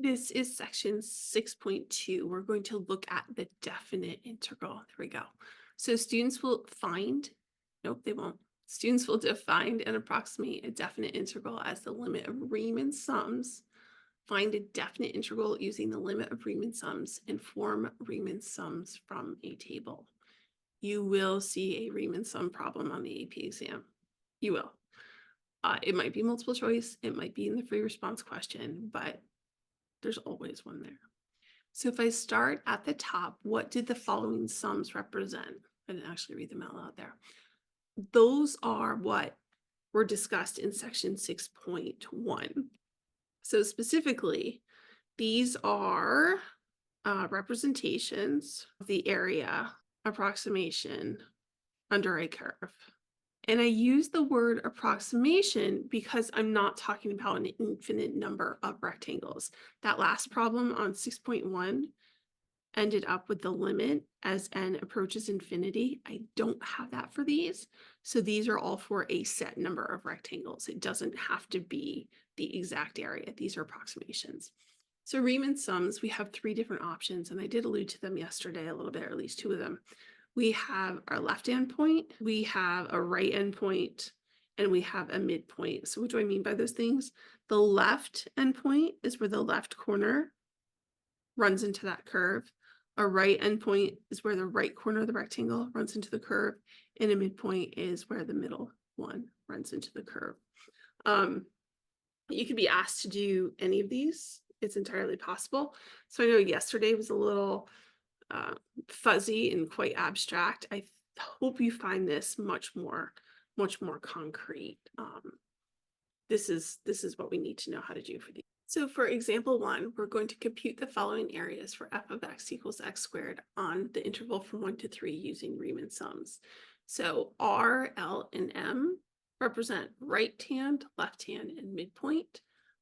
This is section 6.2. We're going to look at the definite integral. There we go. So students will find, nope, they won't. Students will define and approximate a definite integral as the limit of Riemann sums. Find a definite integral using the limit of Riemann sums and form Riemann sums from a table. You will see a Riemann sum problem on the AP exam. You will. It might be multiple choice. It might be in the free response question, but there's always one there. So if I start at the top, what did the following sums represent? I didn't actually read them out loud there. Those are what were discussed in section 6.1. So specifically, these are representations of the area approximation under a curve. And I use the word approximation because I'm not talking about an infinite number of rectangles. That last problem on 6.1 ended up with the limit as n approaches infinity. I don't have that for these. So these are all for a set number of rectangles. It doesn't have to be the exact area. These are approximations. So Riemann sums, we have three different options, and I did allude to them yesterday a little bit, or at least two of them. We have our left endpoint, we have a right endpoint, and we have a midpoint. So what do I mean by those things? The left endpoint is where the left corner runs into that curve. A right endpoint is where the right corner of the rectangle runs into the curve, and a midpoint is where the middle one runs into the curve. You could be asked to do any of these. It's entirely possible. So I know yesterday was a little fuzzy and quite abstract. I hope you find this much more concrete. This is what we need to know how to do for these. So for example 1, we're going to compute the following areas for f of x equals x squared on the interval from 1 to 3 using Riemann sums. So R, L, and M represent right hand, left hand, and midpoint.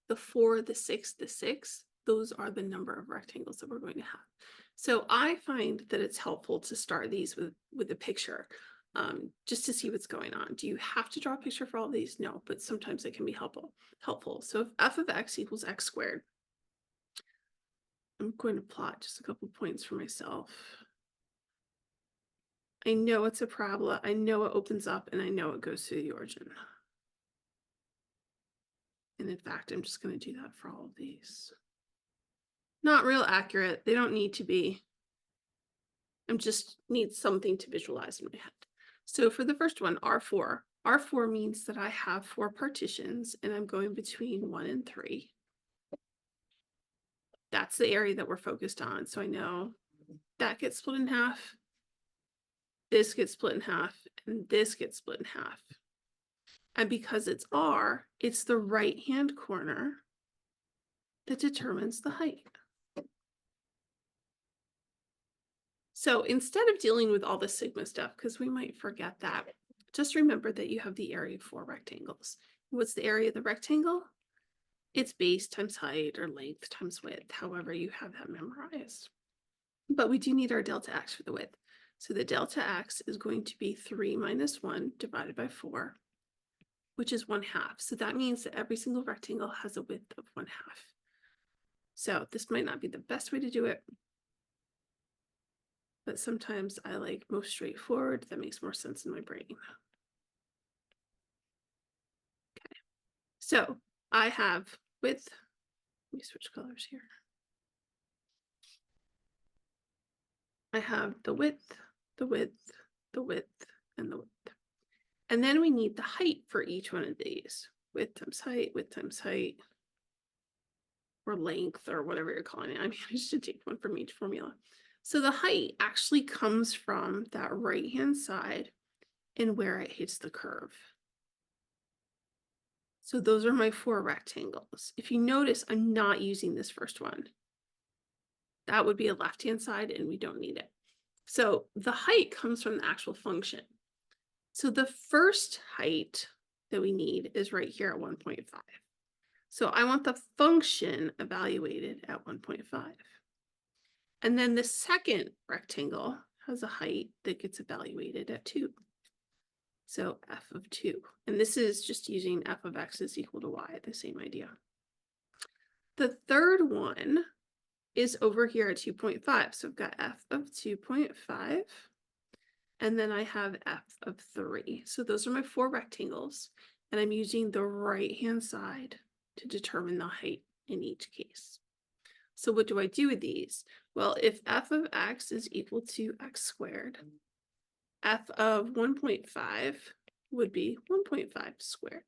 The 4, the 6, the 6, those are the number of rectangles that we're going to have. So I find that it's helpful to start these with a picture, just to see what's going on. Do you have to draw a picture for all of these? No, but sometimes it can be helpful. So if f of x equals x squared, I'm going to plot just a couple points for myself. I know it's a parabola. I know it opens up, and I know it goes through the origin. And in fact, I'm just going to do that for all of these. Not real accurate. They don't need to be. I just need something to visualize in my head. So for the first one, R4. R4 means that I have 4 partitions, and I'm going between 1 and 3. That's the area that we're focused on. So I know that gets split in half, this gets split in half, and this gets split in half. And because it's R, it's the right-hand corner that determines the height. So instead of dealing with all the sigma stuff, because we might forget that, just remember that you have the area of 4 rectangles. What's the area of the rectangle? It's base times height or length times width, however you have that memorized. But we do need our delta x for the width. So the delta x is going to be 3 minus 1 divided by 4, which is 1/2. So that means that every single rectangle has a width of 1/2. So this might not be the best way to do it, but sometimes I like most straightforward. That makes more sense in my brain. Okay, so I have width. Let me switch colors here. I have the width, the width, the width, and the width. And then we need the height for each one of these. Width times height, or length, or whatever you're calling it. I mean, I should take one from each formula. So the height actually comes from that right-hand side and where it hits the curve. So those are my 4 rectangles. If you notice, I'm not using this first one. That would be a left-hand side, and we don't need it. So the height comes from the actual function. So the first height that we need is right here at 1.5. So I want the function evaluated at 1.5. And then the second rectangle has a height that gets evaluated at 2. So f of 2. And this is just using f of x is equal to y, the same idea. The third one is over here at 2.5. So I've got f of 2.5. And then I have f of 3. So those are my 4 rectangles. And I'm using the right-hand side to determine the height in each case. So what do I do with these? Well, if f of x is equal to x squared, f of 1.5 would be 1.5 squared.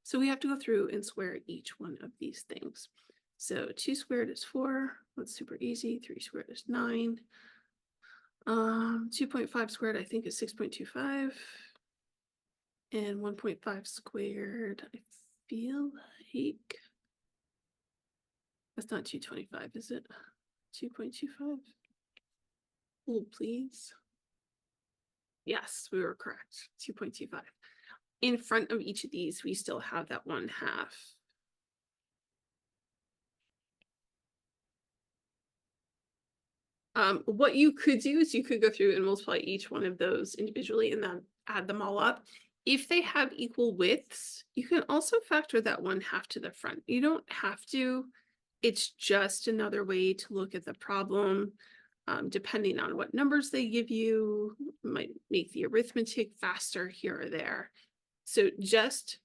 So we have to go through and square each one of these things. So 2 squared is 4. That's super easy. 3 squared is 9. 2.5 squared, I think, is 6.25. And 1.5 squared, I feel like that's not 225, is it? 2.25. Oh, please. Yes, we were correct. 2.25. In front of each of these, we still have that 1/2. What you could do is you could go through and multiply each one of those individually and then add them all up. If they have equal widths, you can also factor that 1/2 to the front. You don't have to. It's just another way to look at the problem. Depending on what numbers they give you, might make the arithmetic faster here or there. So just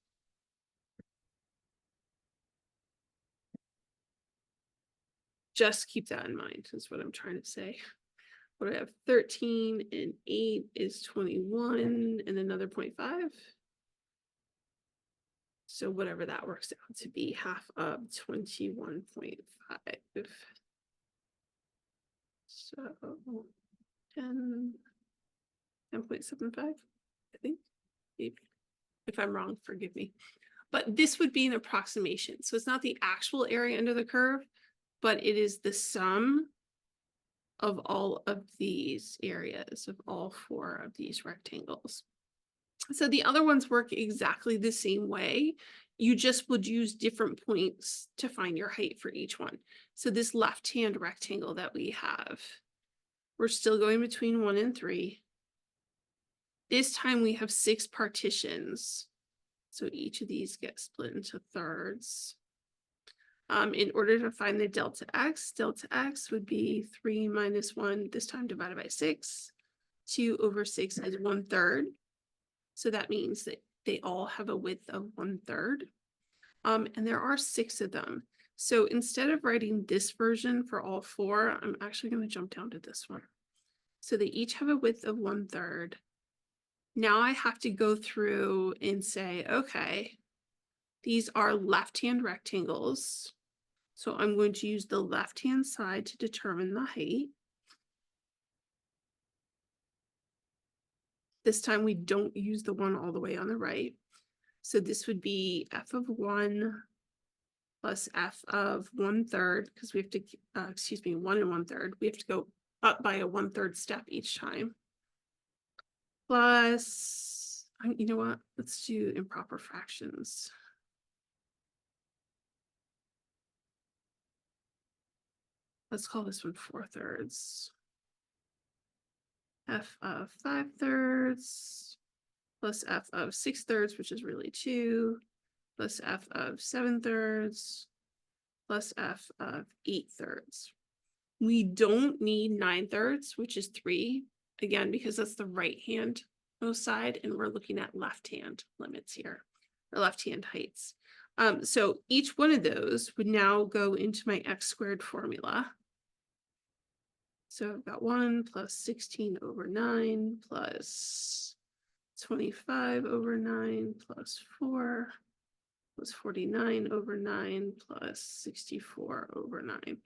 keep that in mind, is what I'm trying to say. What do I have? 13 and 8 is 21 and another 0.5. So whatever that works out to be, half of 21.5. So 10.75, I think. Maybe. If I'm wrong, forgive me. But this would be an approximation. So it's not the actual area under the curve, but it is the sum of all of these areas, of all 4 of these rectangles. So the other ones work exactly the same way. You just would use different points to find your height for each one. So this left-hand rectangle that we have, we're still going between 1 and 3. This time we have 6 partitions. So each of these get split into thirds. In order to find the delta x would be 3 minus 1, this time divided by 6. 2 over 6 is 1/3. So that means that they all have a width of 1/3. And there are 6 of them. So instead of writing this version for all 4, I'm actually going to jump down to this one. So they each have a width of 1/3. Now I have to go through and say, okay, these are left-hand rectangles. So I'm going to use the left-hand side to determine the height. This time we don't use the one all the way on the right. So this would be f of 1 plus f of 1/3, because we have to, 1 and 1/3. We have to go up by a 1/3 step each time. Plus, you know what? Let's do improper fractions. Let's call this one 4/3. F of 5/3 plus f of 6/3, which is really 2, plus f of 7/3 plus f of 8/3. We don't need 9/3, which is 3, again, because that's the right hand side, and we're looking at left hand limits here, or left hand heights. So each one of those would now go into my x squared formula. So I've got 1 plus 16 over 9 plus 25 over 9 plus 4 plus 49 over 9 plus 64 over 9.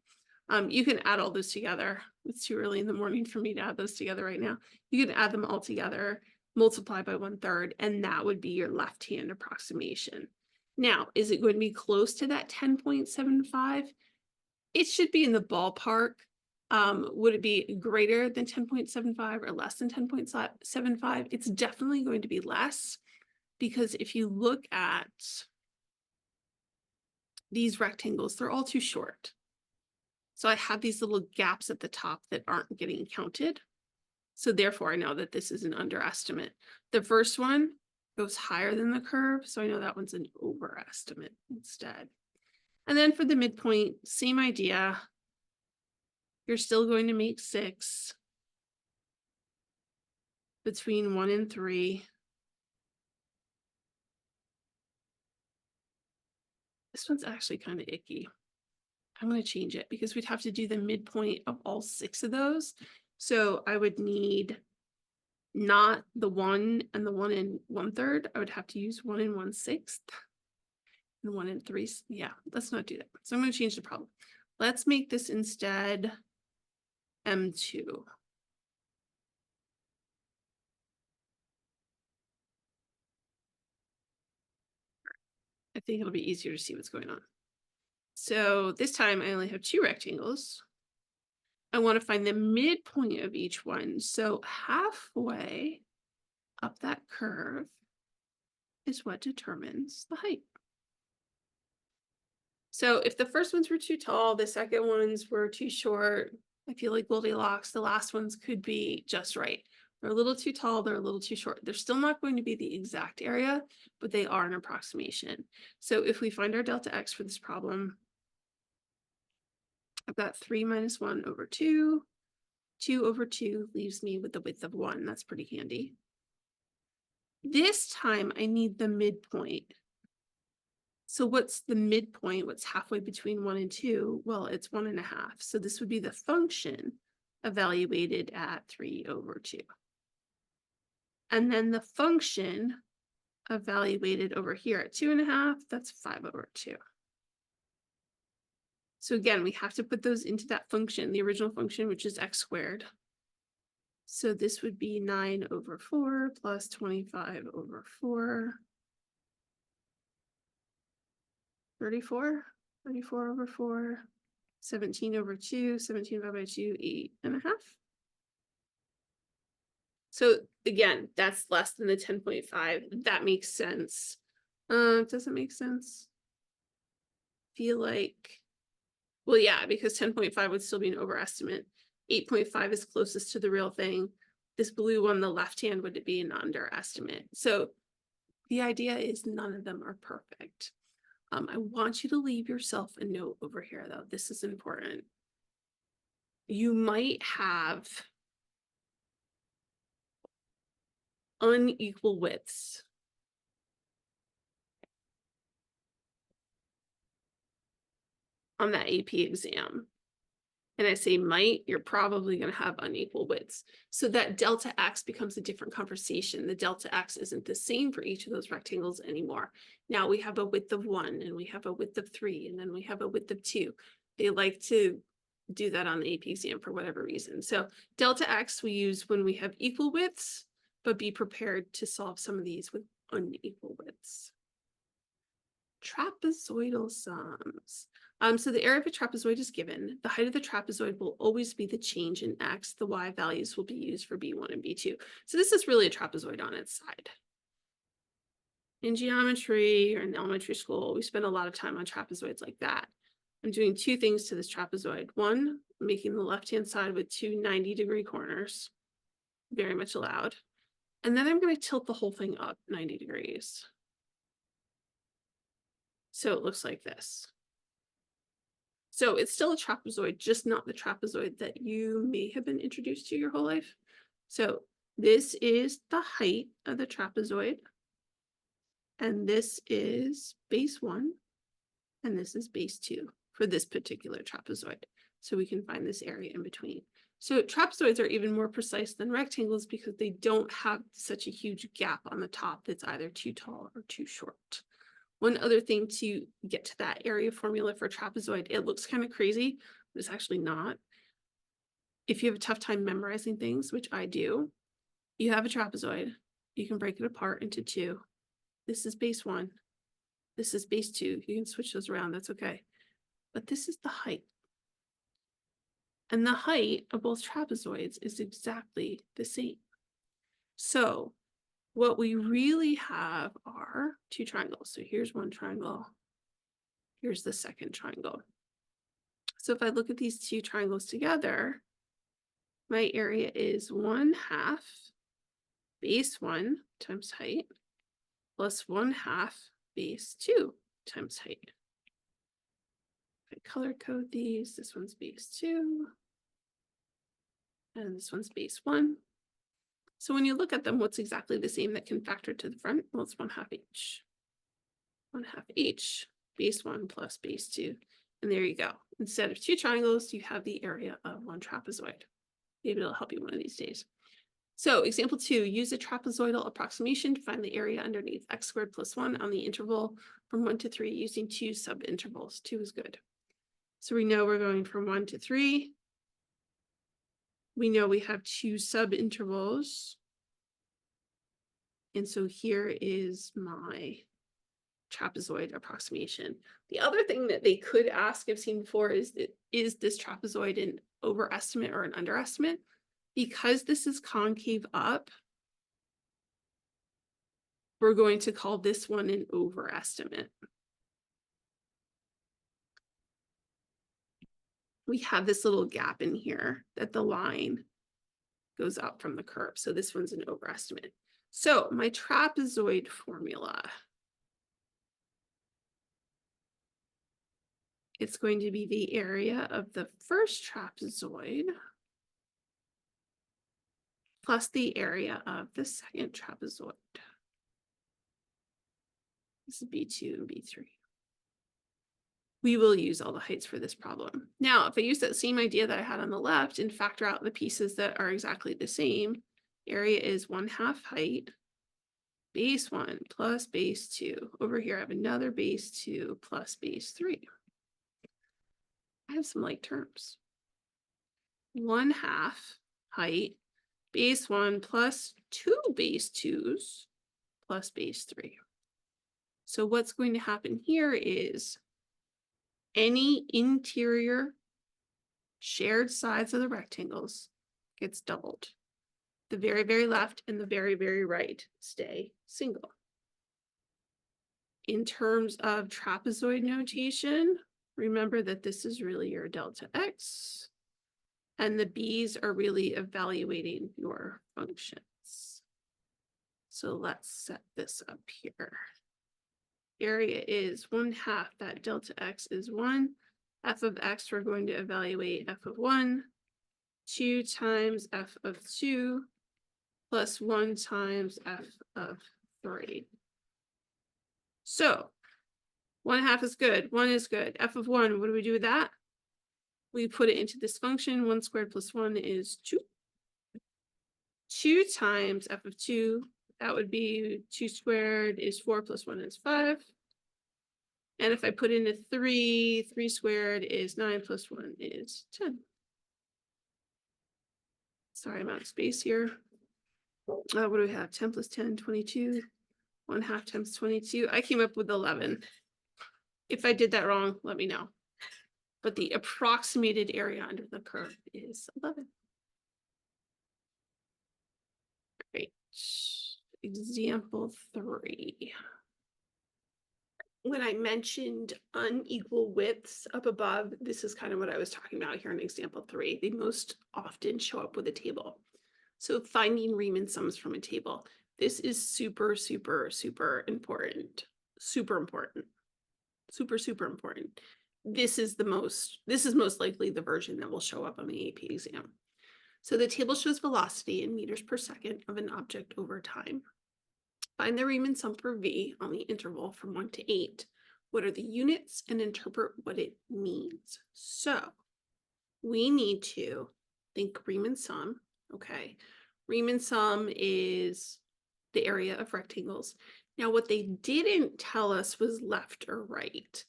You can add all those together. It's too early in the morning for me to add those together right now. You can add them all together, multiply by 1/3, and that would be your left-hand approximation. Now, is it going to be close to that 10.75? It should be in the ballpark. Would it be greater than 10.75 or less than 10.75? It's definitely going to be less, because if you look at these rectangles, they're all too short. So I have these little gaps at the top that aren't getting counted. So therefore I know that this is an underestimate. The first one goes higher than the curve, so I know that one's an overestimate instead. And then for the midpoint, same idea. You're still going to make 6 between 1 and 3. This one's actually kind of icky. I'm going to change it because we'd have to do the midpoint of all 6 of those. So I would need not the 1 and the 1 and 1/3. I would have to use 1 and 1/6 and 1 and 3. Yeah, let's not do that. So I'm going to change the problem. Let's make this instead M2. I think it'll be easier to see what's going on. So this time I only have 2 rectangles. I want to find the midpoint of each one. So halfway up that curve is what determines the height. So if the first ones were too tall, the second ones were too short, I feel like Goldilocks, the last ones could be just right. They're a little too tall, they're a little too short. They're still not going to be the exact area, but they are an approximation. So if we find our delta x for this problem, I've got 3 minus 1 over 2. 2 over 2 leaves me with the width of 1. That's pretty handy. This time I need the midpoint. So what's the midpoint? What's halfway between 1 and 2? Well, it's 1.5. So this would be the function evaluated at 3 over 2. And then the function evaluated over here at 2.5, that's 5 over 2. So again, we have to put those into that function, the original function, which is x squared. So this would be 9 over 4 plus 25 over 4. 34 over 4, 17 over 2, 17 divided by 2, 8.5. So again, that's less than the 10.5. That makes sense. Does it make sense? Feel like, well, yeah, because 10.5 would still be an overestimate. 8.5 is closest to the real thing. This blue one, the left hand, would be an underestimate. So the idea is none of them are perfect. I want you to leave yourself a note over here, though. This is important. You might have unequal widths. On that AP exam. And I say might, you're probably going to have unequal widths. So that delta x becomes a different conversation. The delta x isn't the same for each of those rectangles anymore. Now we have a width of 1, and we have a width of 3, and then we have a width of 2. They like to do that on the AP exam for whatever reason. So delta x we use when we have equal widths, but be prepared to solve some of these with unequal widths. Trapezoidal sums. So the area of a trapezoid is given. The height of the trapezoid will always be the change in x. The y values will be used for B1 and B2. So this is really a trapezoid on its side. In geometry or in elementary school, we spend a lot of time on trapezoids like that. I'm doing 2 things to this trapezoid. One, making the left-hand side with 2 90-degree corners. Very much allowed. And then I'm going to tilt the whole thing up 90 degrees. So it looks like this. So it's still a trapezoid, just not the trapezoid that you may have been introduced to your whole life. So this is the height of the trapezoid. And this is base 1. And this is base 2 for this particular trapezoid. So we can find this area in between. So trapezoids are even more precise than rectangles because they don't have such a huge gap on the top that's either too tall or too short. One other thing to get to that area formula for trapezoid, it looks kind of crazy, but it's actually not. If you have a tough time memorizing things, which I do, you have a trapezoid. You can break it apart into 2. This is base 1. This is base 2. You can switch those around. That's okay. But this is the height. And the height of both trapezoids is exactly the same. So what we really have are 2 triangles. So here's one triangle. Here's the second triangle. So if I look at these 2 triangles together, my area is 1/2 base 1 times height plus 1/2 base 2 times height. I color code these. This one's base 2. And this one's base 1. So when you look at them, what's exactly the same that can factor to the front? Well, it's 1/2 each. 1/2 each, base 1 plus base 2. And there you go. Instead of 2 triangles, you have the area of 1 trapezoid. Maybe it'll help you one of these days. So example 2, use a trapezoidal approximation to find the area underneath x squared plus 1 on the interval from 1 to 3 using 2 subintervals. 2 is good. So we know we're going from 1 to 3. We know we have 2 subintervals. And so here is my trapezoid approximation. The other thing that they could ask, I've seen before, is this trapezoid an overestimate or an underestimate? Because this is concave up, we're going to call this one an overestimate. We have this little gap in here that the line goes up from the curve. So this one's an overestimate. So my trapezoid formula, it's going to be the area of the first trapezoid plus the area of the second trapezoid. This is B2 and B3. We will use all the heights for this problem. Now, if I use that same idea that I had on the left and factor out the pieces that are exactly the same, area is 1/2 height, base 1 plus base 2. Over here, I have another base 2 plus base 3. I have some like terms. 1/2 height, base 1 plus 2 base 2s plus base 3. So what's going to happen here is any interior shared sides of the rectangles gets doubled. The very, very left and the very, very right stay single. In terms of trapezoid notation, remember that this is really your delta x, and the b's are really evaluating your functions. So let's set this up here. Area is 1/2, that delta x is 1. F of x, we're going to evaluate f of 1, 2 times f of 2, plus 1 times f of 3. So 1/2 is good, 1 is good. F of 1, what do we do with that? We put it into this function. 1 squared plus 1 is 2. 2 times f of 2, that would be 2 squared is 4 plus 1 is 5. And if I put in a 3, 3 squared is 9 plus 1 is 10. Sorry, I'm out of space here. What do we have? 10 plus 10, 22. 1/2 times 22. I came up with 11. If I did that wrong, let me know. But the approximated area under the curve is 11. Great. Example 3. When I mentioned unequal widths up above, this is kind of what I was talking about here in example 3. They most often show up with a table. So finding Riemann sums from a table. This is super, super, super important. Super important. Super, super important. This is most likely the version that will show up on the AP exam. So the table shows velocity in meters per second of an object over time. Find the Riemann sum for V on the interval from 1 to 8. What are the units, and interpret what it means? So we need to think Riemann sum. Okay. Riemann sum is the area of rectangles. Now, what they didn't tell us was left or right.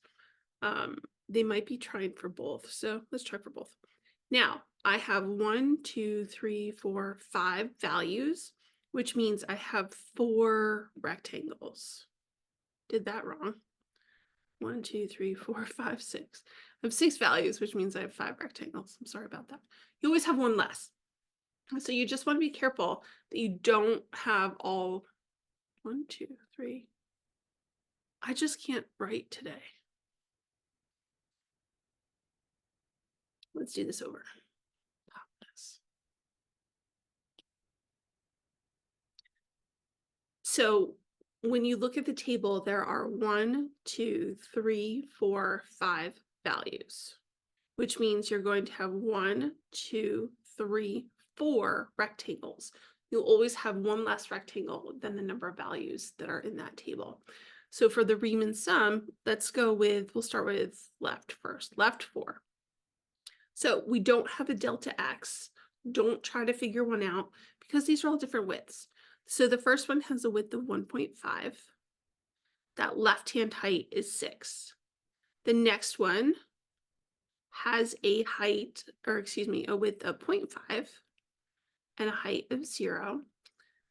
They might be trying for both. So let's try for both. Now, I have 1, 2, 3, 4, 5 values, which means I have 4 rectangles. Did that wrong. 1, 2, 3, 4, 5, 6. I have 6 values, which means I have 5 rectangles. I'm sorry about that. You always have one less. So you just want to be careful that you don't have all 1, 2, 3. I just can't write today. Let's do this over. So when you look at the table, there are 1, 2, 3, 4, 5 values, which means you're going to have 1, 2, 3, 4 rectangles. You'll always have one less rectangle than the number of values that are in that table. So for the Riemann sum, we'll start with left first, left 4. So we don't have a delta x. Don't try to figure one out because these are all different widths. So the first one has a width of 1.5. That left-hand height is 6. The next one has a width of 0.5 and a height of 0.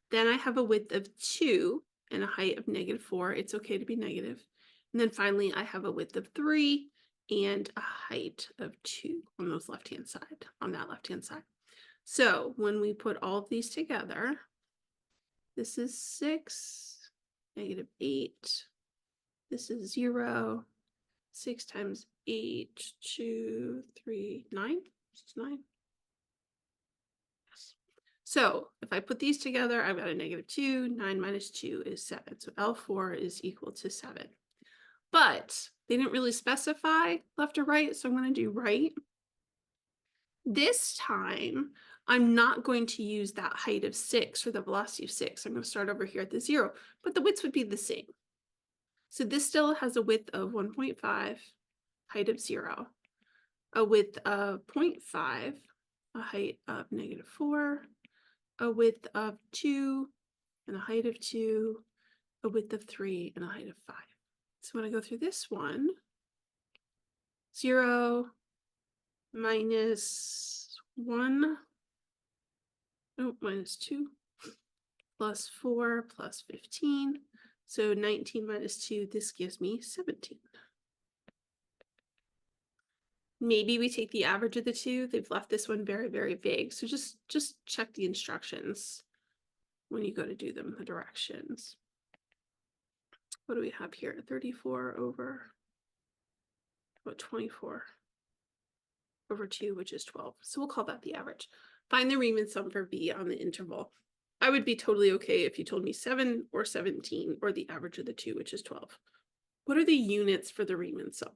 Then I have a width of 2 and a height of -4. It's okay to be negative. And then finally, I have a width of 3 and a height of 2 on that left-hand side. So when we put all of these together, this is 6, -8. This is 0. 6 times 8, 2, 3, 9. This is 9. Yes. So if I put these together, I've got a -2. 9 minus 2 is 7. So L4 is equal to 7. But they didn't really specify left or right, so I'm going to do right. This time, I'm not going to use that height of 6 or the velocity of 6. I'm going to start over here at the 0, but the widths would be the same. So this still has a width of 1.5, height of 0, a width of 0.5, a height of -4, a width of 2, and a height of 2, a width of 3, and a height of 5. So when I go through this one, 0 minus 1, minus 2, plus 4 plus 15. So 19 minus 2, this gives me 17. Maybe we take the average of the two. They've left this one very, very vague. So just check the instructions when you go to do them, the directions. What do we have here? 34 over 24 over 2, which is 12. So we'll call that the average. Find the Riemann sum for B on the interval. I would be totally okay if you told me 7 or 17 or the average of the two, which is 12. What are the units for the Riemann sum?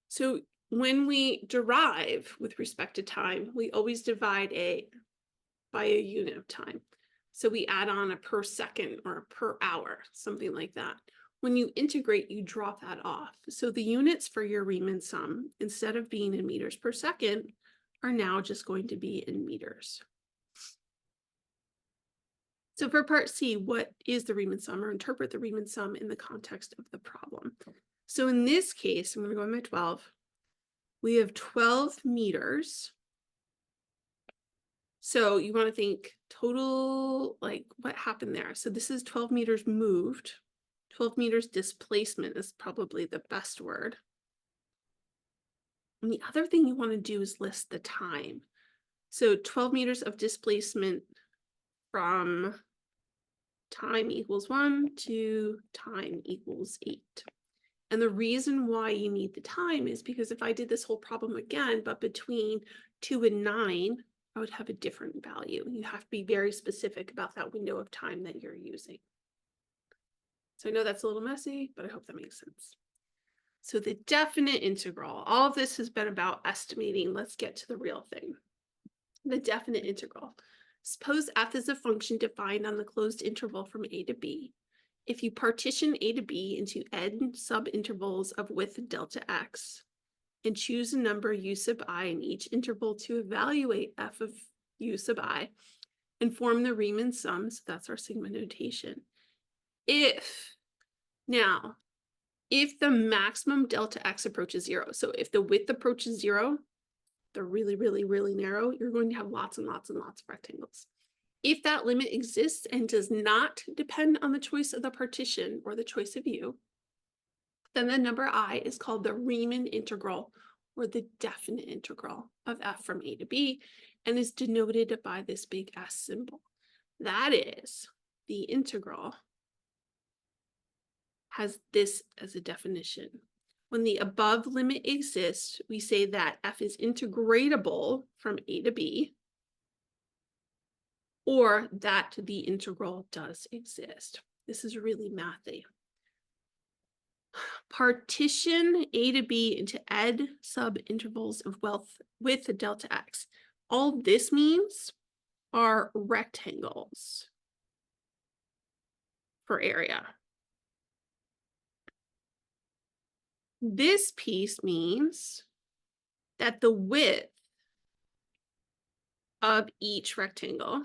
So when we derive with respect to time, we always divide by a unit of time. So we add on a per second or a per hour, something like that. When you integrate, you drop that off. So the units for your Riemann sum, instead of being in meters per second, are now just going to be in meters. So for part C, what is the Riemann sum, or interpret the Riemann sum in the context of the problem? So in this case, I'm going to go on my 12. We have 12 meters. So you want to think total, like what happened there? So this is 12 meters moved. 12 meters displacement is probably the best word. And the other thing you want to do is list the time. So 12 meters of displacement from time equals 1 to time equals 8. And the reason why you need the time is because if I did this whole problem again, but between 2 and 9, I would have a different value. You have to be very specific about that window of time that you're using. So I know that's a little messy, but I hope that makes sense. So the definite integral, all of this has been about estimating. Let's get to the real thing. The definite integral. Suppose f is a function defined on the closed interval from a to b. If you partition a to b into n subintervals of width delta x, and choose a number u sub I in each interval to evaluate f of u sub I, and form the Riemann sum, so that's our sigma notation. If the maximum delta x approaches 0, so if the width approaches 0, they're really, really, really narrow, you're going to have lots and lots and lots of rectangles. If that limit exists and does not depend on the choice of the partition or the choice of u, then the number I is called the Riemann integral, or the definite integral of f from a to b, and is denoted by this big S symbol. That is, the integral has this as a definition. When the above limit exists, we say that f is integratable from a to b, or that the integral does exist. This is really mathy. Partition A to B into ed sub-intervals of wealth with delta x. All this means are rectangles for area. This piece means that the width of each rectangle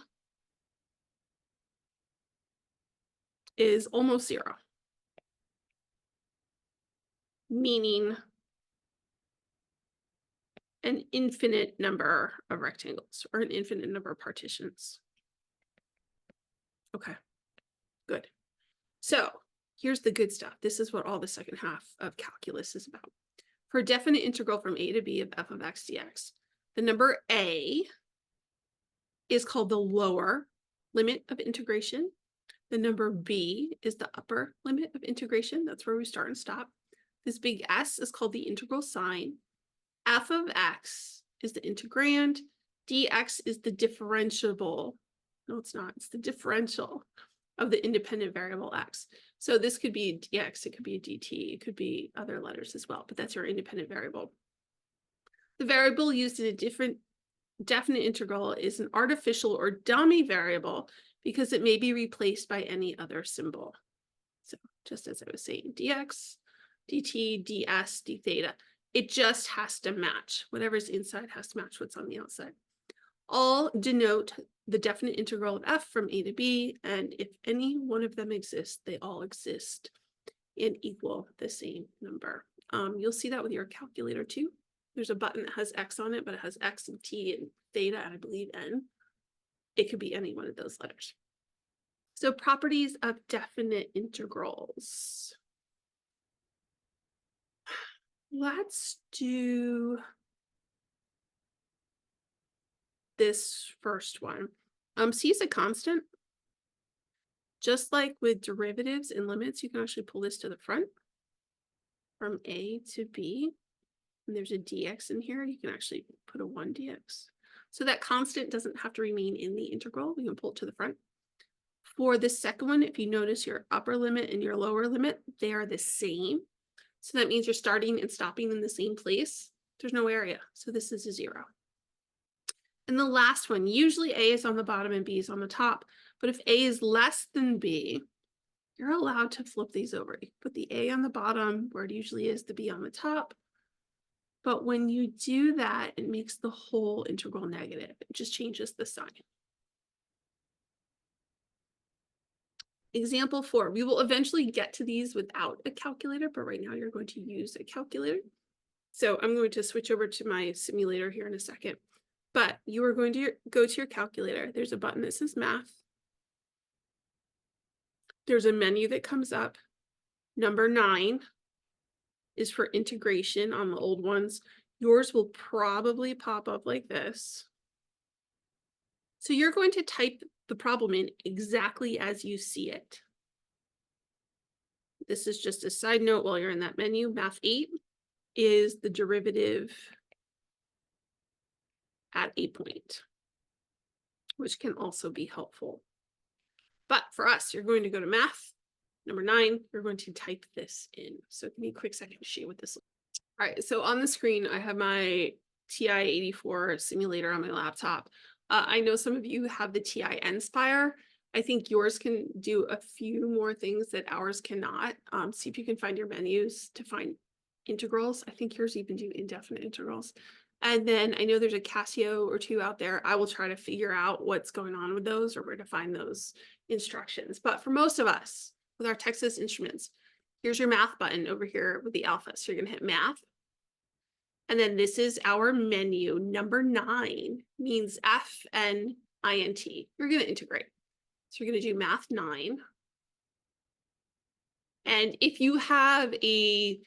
is almost 0, meaning an infinite number of rectangles or an infinite number of partitions. Okay, good. So here's the good stuff. This is what all the second half of calculus is about. For a definite integral from a to b of f of x dx, the number a is called the lower limit of integration. The number b is the upper limit of integration. That's where we start and stop. This big S is called the integral sign. F of x is the integrand. Dx is the differentiable. No, it's not. It's the differential of the independent variable x. So this could be a dx, it could be a dt, it could be other letters as well, but that's your independent variable. The variable used in a different definite integral is an artificial or dummy variable because it may be replaced by any other symbol. So just as I was saying, dx, dt, ds, d theta, it just has to match. Whatever's inside has to match what's on the outside. All denote the definite integral of f from a to b, and if any one of them exists, they all exist and equal the same number. You'll see that with your calculator too. There's a button that has x on it, but it has x and t and theta, and I believe n. It could be any one of those letters. So properties of definite integrals. Let's do this first one. C is a constant. Just like with derivatives and limits, you can actually pull this to the front from a to b. And there's a dx in here. You can actually put a 1 dx. So that constant doesn't have to remain in the integral. We can pull it to the front. For the second one, if you notice your upper limit and your lower limit, they are the same. So that means you're starting and stopping in the same place. There's no area. So this is a 0. And the last one, usually A is on the bottom and B is on the top. But if A is less than B, you're allowed to flip these over. You put the A on the bottom where it usually is, the B on the top. But when you do that, it makes the whole integral negative. It just changes the sign. Example 4, we will eventually get to these without a calculator, but right now you're going to use a calculator. So I'm going to switch over to my simulator here in a second. But you are going to go to your calculator. There's a button that says math. There's a menu that comes up. Number 9 is for integration on the old ones. Yours will probably pop up like this. So you're going to type the problem in exactly as you see it. This is just a side note while you're in that menu. Math 8 is the derivative at a point, which can also be helpful. But for us, you're going to go to math. Number 9, you're going to type this in. So give me a quick second to show you what this looks like. All right, so on the screen, I have my TI-84 simulator on my laptop. I know some of you have the TI-Nspire. I think yours can do a few more things that ours cannot. See if you can find your menus to find integrals. I think yours even do indefinite integrals. And then I know there's a Casio or 2 out there. I will try to figure out what's going on with those or where to find those instructions. But for most of us, with our Texas Instruments, here's your math button over here with the alpha. So you're going to hit math. And then this is our menu. Number 9 means FNINT. You're going to integrate. So you're going to do math 9. And if you have a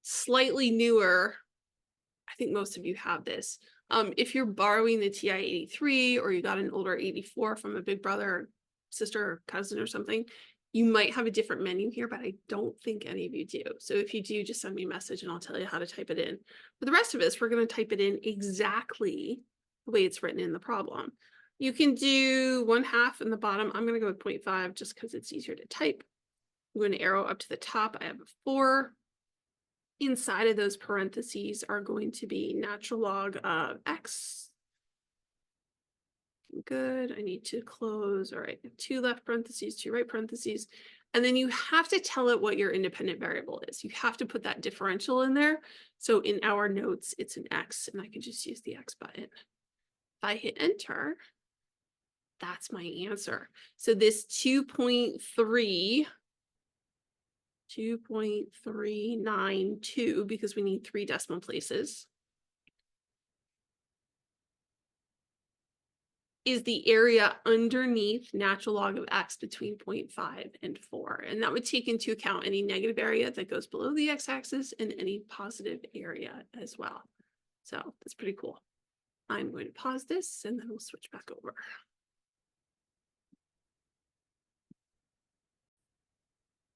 slightly newer, I think most of you have this, if you're borrowing the TI-83 or you got an older 84 from a big brother, sister, or cousin or something, you might have a different menu here, but I don't think any of you do. So if you do, just send me a message and I'll tell you how to type it in. For the rest of us, we're going to type it in exactly the way it's written in the problem. You can do 1/2 in the bottom. I'm going to go with 0.5 just because it's easier to type. I'm going to arrow up to the top. I have a 4. Inside of those parentheses are going to be natural log of x. Good. I need to close. All right. 2 left parentheses, 2 right parentheses. And then you have to tell it what your independent variable is. You have to put that differential in there. So in our notes, it's an x, and I can just use the x button. If I hit enter, that's my answer. So this 2.392, because we need 3 decimal places, is the area underneath natural log of x between 0.5 and 4. And that would take into account any negative area that goes below the x-axis and any positive area as well. So that's pretty cool. I'm going to pause this and then we'll switch back over.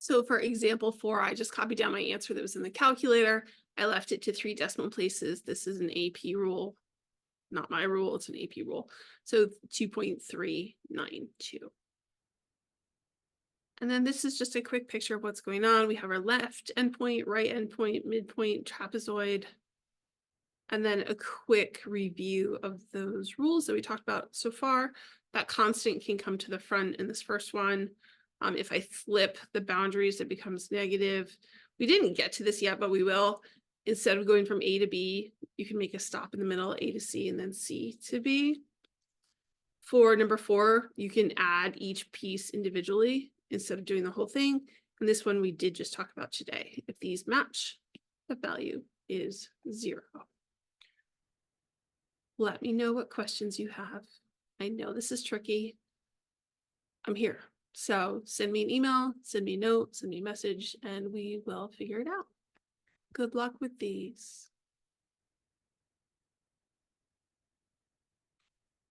So for example 4, I just copied down my answer that was in the calculator. I left it to 3 decimal places. This is an AP rule, not my rule, it's an AP rule. So 2.392. And then this is just a quick picture of what's going on. We have our left endpoint, right endpoint, midpoint, trapezoid, and then a quick review of those rules that we talked about so far. That constant can come to the front in this first one. If I flip the boundaries, it becomes negative. We didn't get to this yet, but we will. Instead of going from A to B, you can make a stop in the middle, A to C, and then C to B. For number 4, you can add each piece individually instead of doing the whole thing. And this one we did just talk about today. If these match, the value is 0. Let me know what questions you have. I know this is tricky. I'm here. So send me an email, send me a note, send me a message, and we will figure it out. Good luck with these.